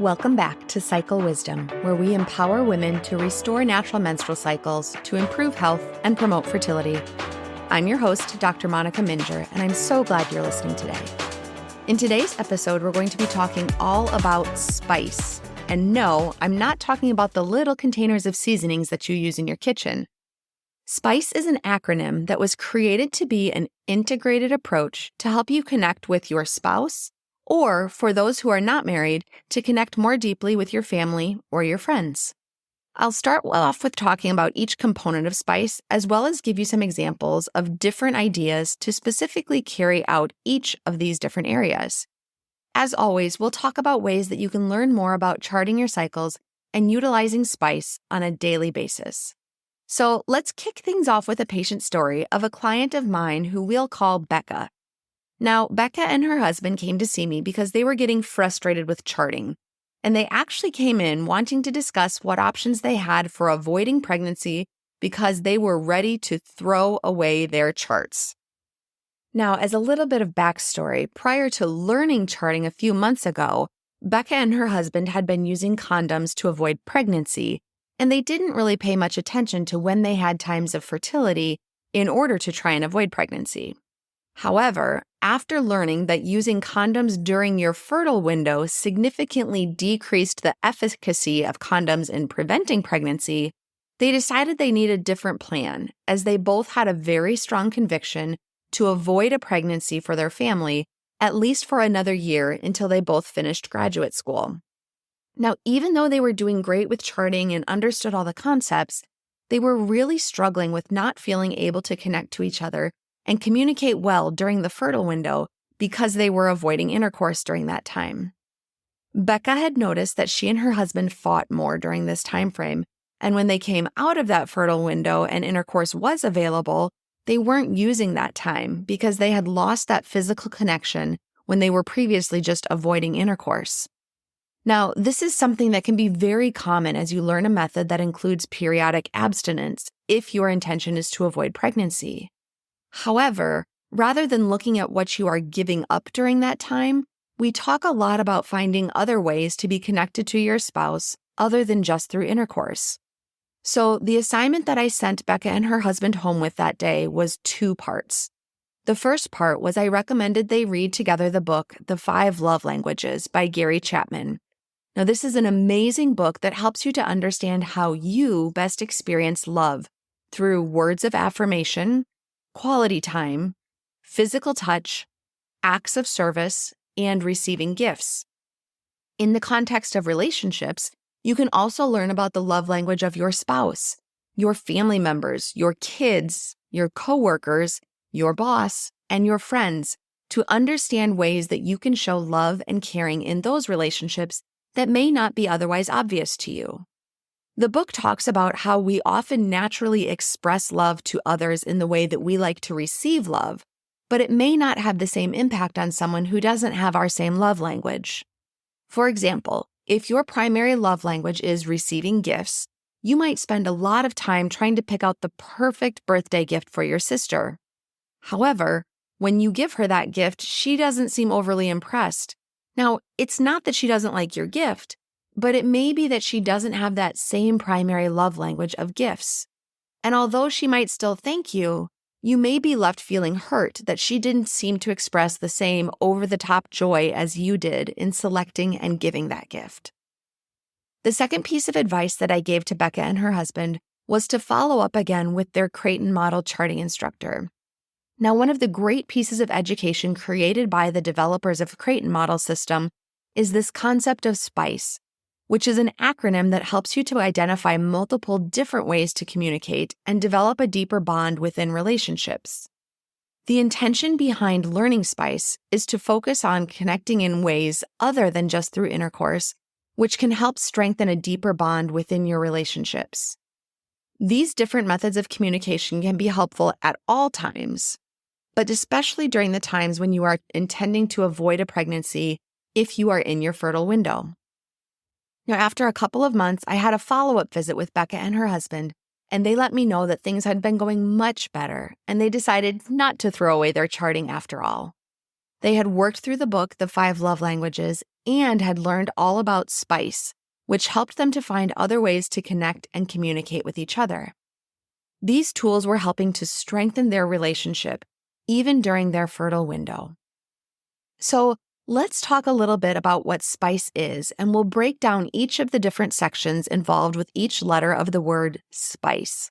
Welcome back to Cycle Wisdom, where we empower women to restore natural menstrual cycles to improve health and promote fertility. I'm your host, Dr. Monica Minjeur, and I'm so glad you're listening today. In today's episode, we're going to be talking all about spice. And no, I'm not talking about the little containers of seasonings that you use in your kitchen. SPICE is an acronym that was created to be an integrated approach to help you connect with your spouse, or for those who are not married, to connect more deeply with your family or your friends. I'll start off with talking about each component of SPICE, as well as give you some examples of different ideas to specifically carry out each of these different areas. As always, we'll talk about ways that you can learn more about charting your cycles and utilizing SPICE on a daily basis. So let's kick things off with a patient story of a client of mine who we'll call Becca. Now, Becca and her husband came to see me because they were getting frustrated with charting, and they actually came in wanting to discuss what options they had for avoiding pregnancy because they were ready to throw away their charts. Now, as a little bit of backstory, prior to learning charting a few months ago, Becca and her husband had been using condoms to avoid pregnancy, and they didn't really pay much attention to when they had times of fertility in order to try and avoid pregnancy. However, after learning that using condoms during your fertile window significantly decreased the efficacy of condoms in preventing pregnancy, they decided they needed a different plan, as they both had a very strong conviction to avoid a pregnancy for their family, at least for another year until they both finished graduate school. Now, even though they were doing great with charting and understood all the concepts, they were really struggling with not feeling able to connect to each other and communicate well during the fertile window because they were avoiding intercourse during that time. Becca had noticed that she and her husband fought more during this time frame, and when they came out of that fertile window and intercourse was available, they weren't using that time because they had lost that physical connection when they were previously just avoiding intercourse. Now, this is something that can be very common as you learn a method that includes periodic abstinence if your intention is to avoid pregnancy. However, rather than looking at what you are giving up during that time, we talk a lot about finding other ways to be connected to your spouse other than just through intercourse. So the assignment that I sent Becca and her husband home with that day was 2 parts. The first part was I recommended they read together the book, The 5 Love Languages by Gary Chapman. Now, this is an amazing book that helps you to understand how you best experience love through words of affirmation, quality time, physical touch, acts of service, and receiving gifts. In the context of relationships, you can also learn about the love language of your spouse, your family members, your kids, your coworkers, your boss, and your friends to understand ways that you can show love and caring in those relationships that may not be otherwise obvious to you. The book talks about how we often naturally express love to others in the way that we like to receive love, but it may not have the same impact on someone who doesn't have our same love language. For example, if your primary love language is receiving gifts, you might spend a lot of time trying to pick out the perfect birthday gift for your sister. However, when you give her that gift, she doesn't seem overly impressed. Now, it's not that she doesn't like your gift, but it may be that she doesn't have that same primary love language of gifts. And although she might still thank you, you may be left feeling hurt that she didn't seem to express the same over-the-top joy as you did in selecting and giving that gift. The second piece of advice that I gave to Becca and her husband was to follow up again with their Creighton model charting instructor. Now, one of the great pieces of education created by the developers of the Creighton model system is this concept of SPICE, which is an acronym that helps you to identify multiple different ways to communicate and develop a deeper bond within relationships. The intention behind learning SPICE is to focus on connecting in ways other than just through intercourse, which can help strengthen a deeper bond within your relationships. These different methods of communication can be helpful at all times, but especially during the times when you are intending to avoid a pregnancy if you are in your fertile window. Now, after a couple of months, I had a follow-up visit with Becca and her husband, and they let me know that things had been going much better, and they decided not to throw away their charting after all. They had worked through the book, The 5 Love Languages, and had learned all about spice, which helped them to find other ways to connect and communicate with each other. These tools were helping to strengthen their relationship, even during their fertile window. So, let's talk a little bit about what spice is, and we'll break down each of the different sections involved with each letter of the word spice.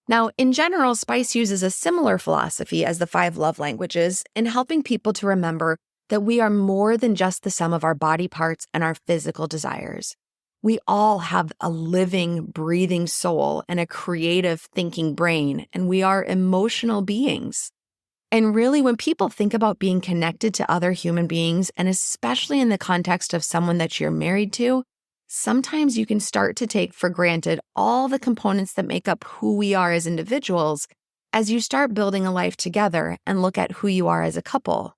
Now, in general, spice uses a similar philosophy as the 5 love languages in helping people to remember that we are more than just the sum of our body parts and our physical desires. We all have a living, breathing soul and a creative, thinking brain, and we are emotional beings. And really, when people think about being connected to other human beings, and especially in the context of someone that you're married to, sometimes you can start to take for granted all the components that make up who we are as individuals as you start building a life together and look at who you are as a couple.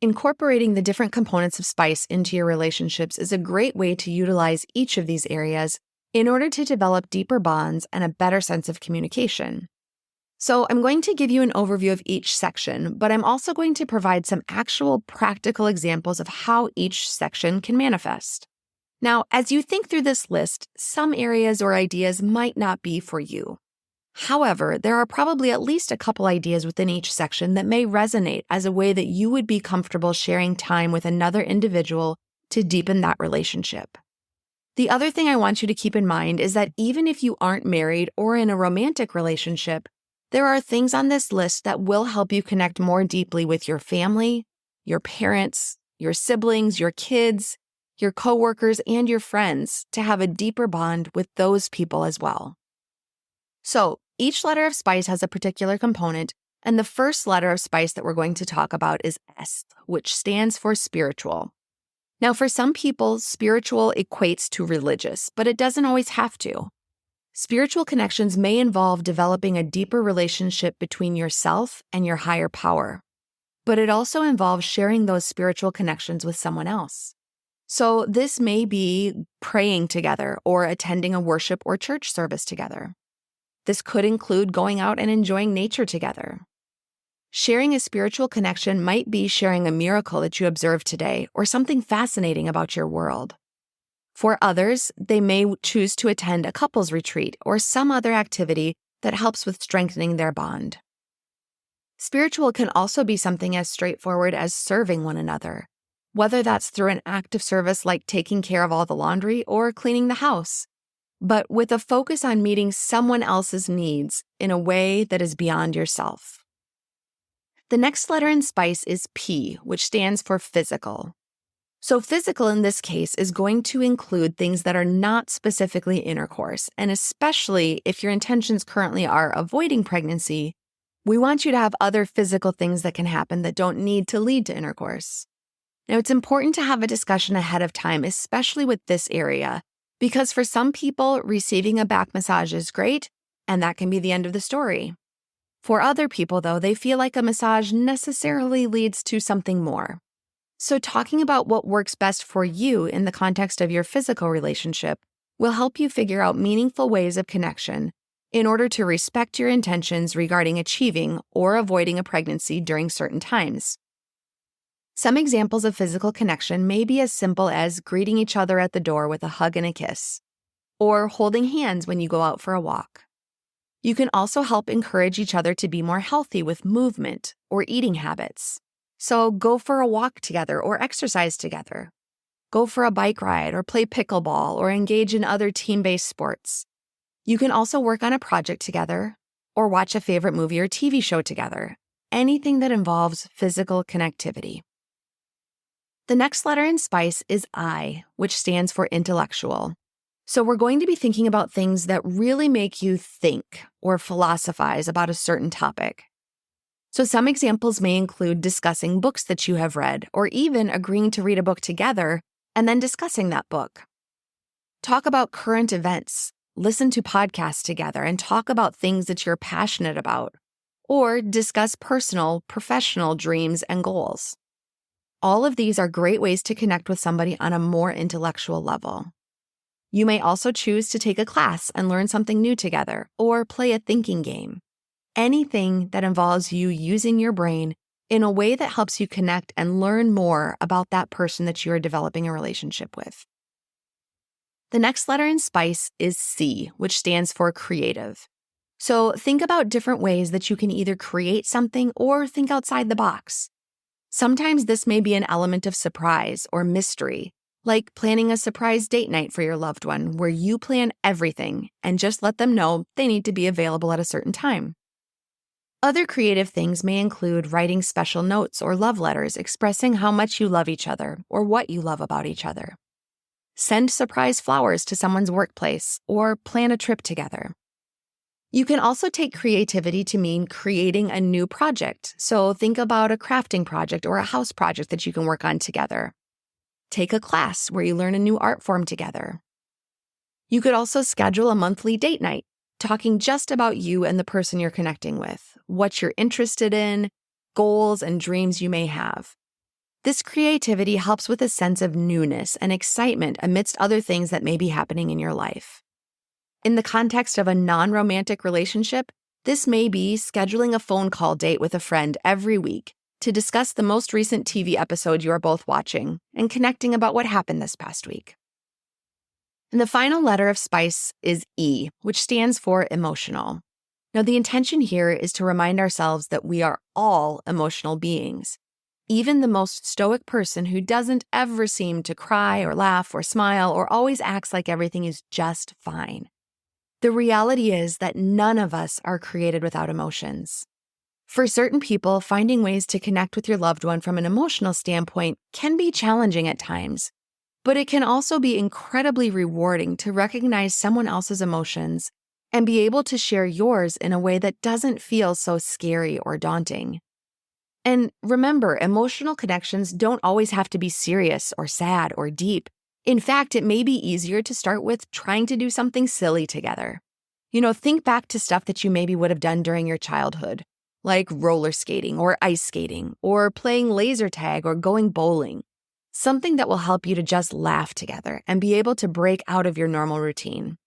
Incorporating the different components of spice into your relationships is a great way to utilize each of these areas in order to develop deeper bonds and a better sense of communication. So I'm going to give you an overview of each section, but I'm also going to provide some actual practical examples of how each section can manifest. Now, as you think through this list, some areas or ideas might not be for you. However, there are probably at least a couple ideas within each section that may resonate as a way that you would be comfortable sharing time with another individual to deepen that relationship. The other thing I want you to keep in mind is that even if you aren't married or in a romantic relationship, there are things on this list that will help you connect more deeply with your family, your parents, your siblings, your kids, your coworkers, and your friends to have a deeper bond with those people as well. So, each letter of spice has a particular component, and the first letter of spice that we're going to talk about is S, which stands for spiritual. Now, for some people, spiritual equates to religious, but it doesn't always have to. Spiritual connections may involve developing a deeper relationship between yourself and your higher power, but it also involves sharing those spiritual connections with someone else. So, this may be praying together or attending a worship or church service together. This could include going out and enjoying nature together. Sharing a spiritual connection might be sharing a miracle that you observed today or something fascinating about your world. For others, they may choose to attend a couples retreat or some other activity that helps with strengthening their bond. Spiritual can also be something as straightforward as serving one another, whether that's through an act of service like taking care of all the laundry or cleaning the house, but with a focus on meeting someone else's needs in a way that is beyond yourself. The next letter in spice is P, which stands for physical. So physical in this case is going to include things that are not specifically intercourse, and especially if your intentions currently are avoiding pregnancy, we want you to have other physical things that can happen that don't need to lead to intercourse. Now, it's important to have a discussion ahead of time, especially with this area, because for some people, receiving a back massage is great, and that can be the end of the story. For other people, though, they feel like a massage necessarily leads to something more. So talking about what works best for you in the context of your physical relationship will help you figure out meaningful ways of connection in order to respect your intentions regarding achieving or avoiding a pregnancy during certain times. Some examples of physical connection may be as simple as greeting each other at the door with a hug and a kiss, or holding hands when you go out for a walk. You can also help encourage each other to be more healthy with movement or eating habits. So go for a walk together or exercise together. Go for a bike ride or play pickleball or engage in other team-based sports. You can also work on a project together or watch a favorite movie or TV show together. Anything that involves physical connectivity. The next letter in spice is I, which stands for intellectual. So we're going to be thinking about things that really make you think or philosophize about a certain topic. So some examples may include discussing books that you have read, or even agreeing to read a book together and then discussing that book. Talk about current events, listen to podcasts together, and talk about things that you're passionate about, or discuss personal, professional dreams and goals. All of these are great ways to connect with somebody on a more intellectual level. You may also choose to take a class and learn something new together, or play a thinking game. Anything that involves you using your brain in a way that helps you connect and learn more about that person that you are developing a relationship with. The next letter in SPICE is C, which stands for creative. So think about different ways that you can either create something or think outside the box. Sometimes this may be an element of surprise or mystery, like planning a surprise date night for your loved one where you plan everything and just let them know they need to be available at a certain time. Other creative things may include writing special notes or love letters expressing how much you love each other or what you love about each other. Send surprise flowers to someone's workplace or plan a trip together. You can also take creativity to mean creating a new project. So think about a crafting project or a house project that you can work on together. Take a class where you learn a new art form together. You could also schedule a monthly date night, talking just about you and the person you're connecting with, what you're interested in, goals and dreams you may have. This creativity helps with a sense of newness and excitement amidst other things that may be happening in your life. In the context of a non-romantic relationship, this may be scheduling a phone call date with a friend every week to discuss the most recent TV episode you are both watching and connecting about what happened this past week. And the final letter of SPICE is E, which stands for emotional. Now, the intention here is to remind ourselves that we are all emotional beings. Even the most stoic person who doesn't ever seem to cry or laugh or smile or always acts like everything is just fine. The reality is that none of us are created without emotions. For certain people, finding ways to connect with your loved one from an emotional standpoint can be challenging at times, but it can also be incredibly rewarding to recognize someone else's emotions and be able to share yours in a way that doesn't feel so scary or daunting. And remember, emotional connections don't always have to be serious or sad or deep. In fact, it may be easier to start with trying to do something silly together. Think back to stuff that you maybe would have done during your childhood, like roller skating or ice skating or playing laser tag or going bowling. Something that will help you to just laugh together and be able to break out of your normal routine.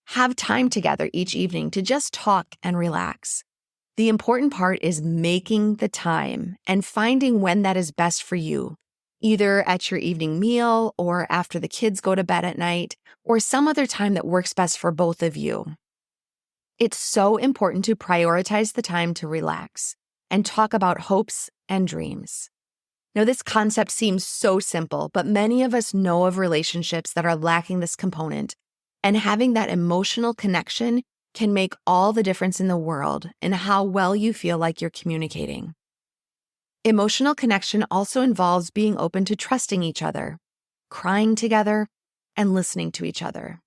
Have time together each evening to just talk and relax. The important part is making the time and finding when that is best for you, either at your evening meal or after the kids go to bed at night, or some other time that works best for both of you. It's so important to prioritize the time to relax and talk about hopes and dreams. Now, this concept seems so simple, but many of us know of relationships that are lacking this component, and having that emotional connection can make all the difference in the world in how well you feel like you're communicating. Emotional connection also involves being open to trusting each other, crying together, and listening to each other.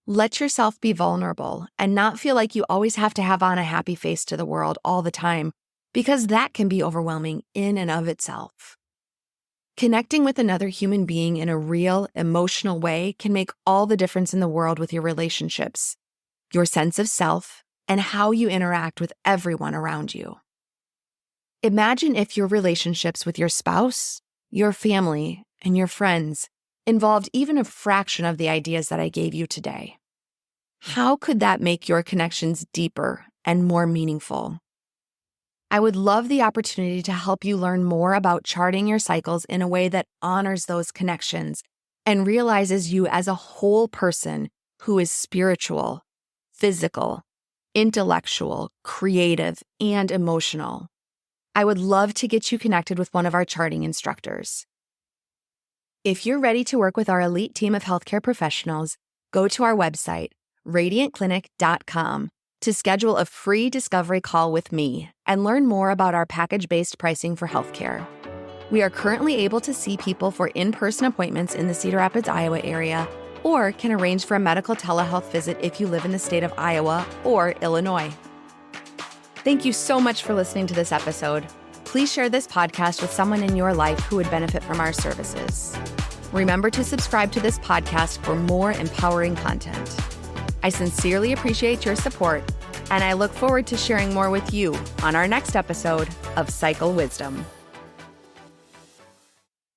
Let yourself be vulnerable and not feel like you always have to have on a happy face to the world all the time, because that can be overwhelming in and of itself. Connecting with another human being in a real, emotional way can make all the difference in the world with your relationships, your sense of self, and how you interact with everyone around you. Imagine if your relationships with your spouse, your family, and your friends involved even a fraction of the ideas that I gave you today. How could that make your connections deeper and more meaningful? I would love the opportunity to help you learn more about charting your cycles in a way that honors those connections and realizes you as a whole person who is spiritual, physical, intellectual, creative, and emotional. I would love to get you connected with one of our charting instructors. If you're ready to work with our elite team of healthcare professionals, go to our website, radiantclinic.com, to schedule a free discovery call with me and learn more about our package-based pricing for healthcare. We are currently able to see people for in-person appointments in the Cedar Rapids, Iowa area, or can arrange for a medical telehealth visit if you live in the state of Iowa or Illinois. Thank you so much for listening to this episode. Please share this podcast with someone in your life who would benefit from our services. Remember to subscribe to this podcast for more empowering content. I sincerely appreciate your support, and I look forward to sharing more with you on our next episode of Cycle Wisdom.